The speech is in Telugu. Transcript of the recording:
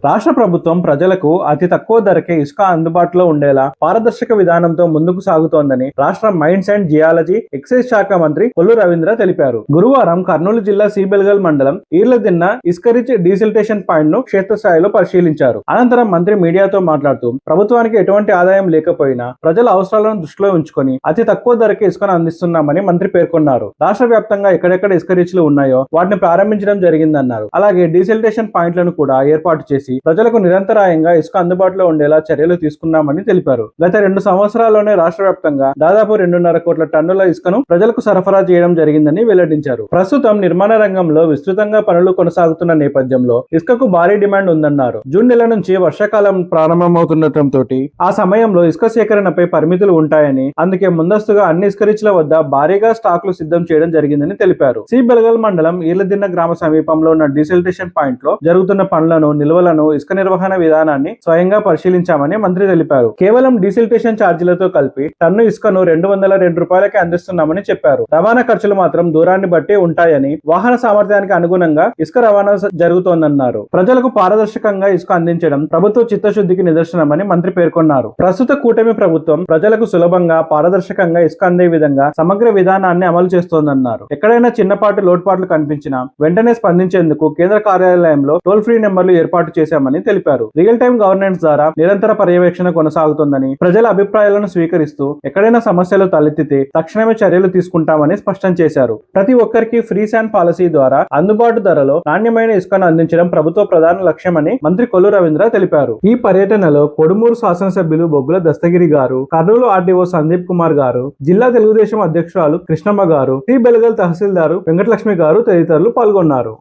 రాష్ట్ర ప్రభుత్వం ప్రజలకు అతి తక్కువ ధరకే ఇసుక అందుబాటులో ఉండేలా పారదర్శక విధానంతో ముందుకు సాగుతోందని రాష్ట్ర మైన్స్ అండ్ జియాలజీ ఎక్సైజ్ శాఖ మంత్రి కొల్లు రవీంద్ర తెలిపారు. గురువారం కర్నూలు జిల్లా సీబెల్గల్ మండలం ఈర్లదిన్న ఇసుక రిచ్ డీసిల్టేషన్ పాయింట్ ను క్షేత్రస్థాయిలో పరిశీలించారు. అనంతరం మంత్రి మీడియాతో మాట్లాడుతూ ప్రభుత్వానికి ఎటువంటి ఆదాయం లేకపోయినా ప్రజల అవసరాలను దృష్టిలో ఉంచుకొని అతి తక్కువ ధరకే ఇసుకను అందిస్తున్నామని మంత్రి పేర్కొన్నారు. రాష్ట్ర వ్యాప్తంగా ఎక్కడెక్కడ ఇసుక రిచ్లు ఉన్నాయో వాటిని ప్రారంభించడం జరిగిందన్నారు. అలాగే డీసిల్టేషన్ పాయింట్లను కూడా ఏర్పాటు చేసి ప్రజలకు నిరంతరాయంగా ఇసుక అందుబాటులో ఉండేలా చర్యలు తీసుకున్నామని తెలిపారు. గత 2 సంవత్సరాల్లోనే రాష్ట్ర వ్యాప్తంగా దాదాపు 2.5 కోట్ల టన్నుల ఇసుకను ప్రజలకు సరఫరా చేయడం జరిగిందని వెల్లడించారు. ప్రస్తుతం నిర్మాణ రంగంలో విస్తృతంగా పనులు కొనసాగుతున్న నేపథ్యంలో ఇసుకకు భారీ డిమాండ్ ఉందన్నారు. జూన్ నెల నుంచి వర్షాకాలం ప్రారంభమవుతుండటంతో ఆ సమయంలో ఇసుక సేకరణపై పరిమితులు ఉంటాయని, అందుకే ముందస్తుగా అన్ని ఇసుక రిచ్ల వద్ద భారీగా స్టాకులు సిద్ధం చేయడం జరిగిందని తెలిపారు. సీబెల్గల్ మండలం ఈర్లదిన్న గ్రామ సమీపంలో ఉన్న డీసిల్టేషన్ పాయింట్ లో జరుగుతున్న పనులను, నిల్వలను, ఇసుక నిర్వహణ విధానాన్ని స్వయంగా పరిశీలించామని మంత్రి తెలిపారు. కేవలం డీసిల్టేషన్ ఛార్జీలతో కలిపి టన్ను ఇసుకను 202 రూపాయలకే అందిస్తున్నామని చెప్పారు. రవాణా ఖర్చులు మాత్రం దూరాన్ని బట్టి ఉంటాయని, వాహన సామర్థ్యానికి అనుగుణంగా ఇసుక రవాణా జరుగుతోందన్నారు. ప్రజలకు పారదర్శకంగా ఇసుక అందించడం ప్రభుత్వ చిత్తశుద్ధికి నిదర్శనమని మంత్రి పేర్కొన్నారు. ప్రస్తుత కూటమి ప్రభుత్వం ప్రజలకు సులభంగా, పారదర్శకంగా ఇసుక అందే విధంగా సమగ్ర విధానాన్ని అమలు చేస్తోందన్నారు. ఎక్కడైనా చిన్నపాటి లోటుపాట్లు కనిపించినా వెంటనే స్పందించేందుకు కేంద్ర కార్యాలయంలో టోల్ ఫ్రీ నెంబర్లు ఏర్పాటు చేశామని తెలిపారు. రియల్ టైం గవర్నెన్స్ ద్వారా నిరంతర పర్యవేక్షణ కొనసాగుతోందని, ప్రజల అభిప్రాయాలను స్వీకరిస్తూ ఎక్కడైనా సమస్యలు తలెత్తితే తక్షణమే చర్యలు తీసుకుంటామని స్పష్టం చేశారు. ప్రతి ఒక్కరికి ఫ్రీ శాండ్ పాలసీ ద్వారా అందుబాటు ధరలో నాణ్యమైన ఇసుకను అందించడం ప్రభుత్వ ప్రధాన లక్ష్యమని మంత్రి కొల్లు రవీంద్ర తెలిపారు. ఈ పర్యటనలో కొడుమూరు శాసనసభ్యులు బొగ్గుల దస్తగిరి గారు, కర్నూలు ఆర్డీఓ సందీప్ కుమార్ గారు, జిల్లా తెలుగుదేశం అధ్యక్షురాలు కృష్ణమ్మ గారు, సి బెల్గల్ తహసీల్దారు వెంకటలక్ష్మి గారు తదితరులు పాల్గొన్నారు.